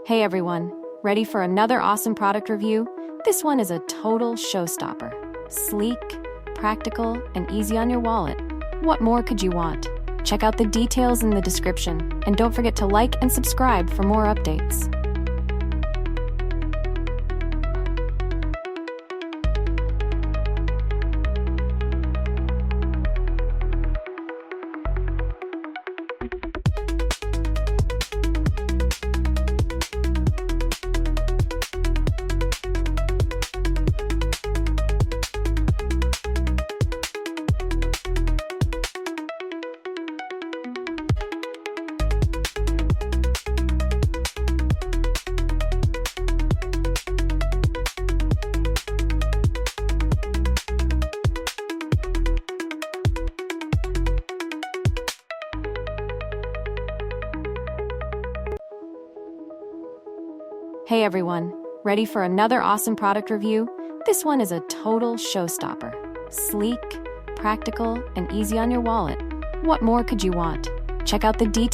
Hey everyone, ready for another awesome product review? This one is a total showstopper. Sleek, practical, and easy on your wallet. What more could you want? Check out the details in the description, and don't forget to like and subscribe for more updates. Hey everyone, ready for another awesome product review? This one is a total showstopper. Sleek, practical, and easy on your wallet. What more could you want? Check out the details.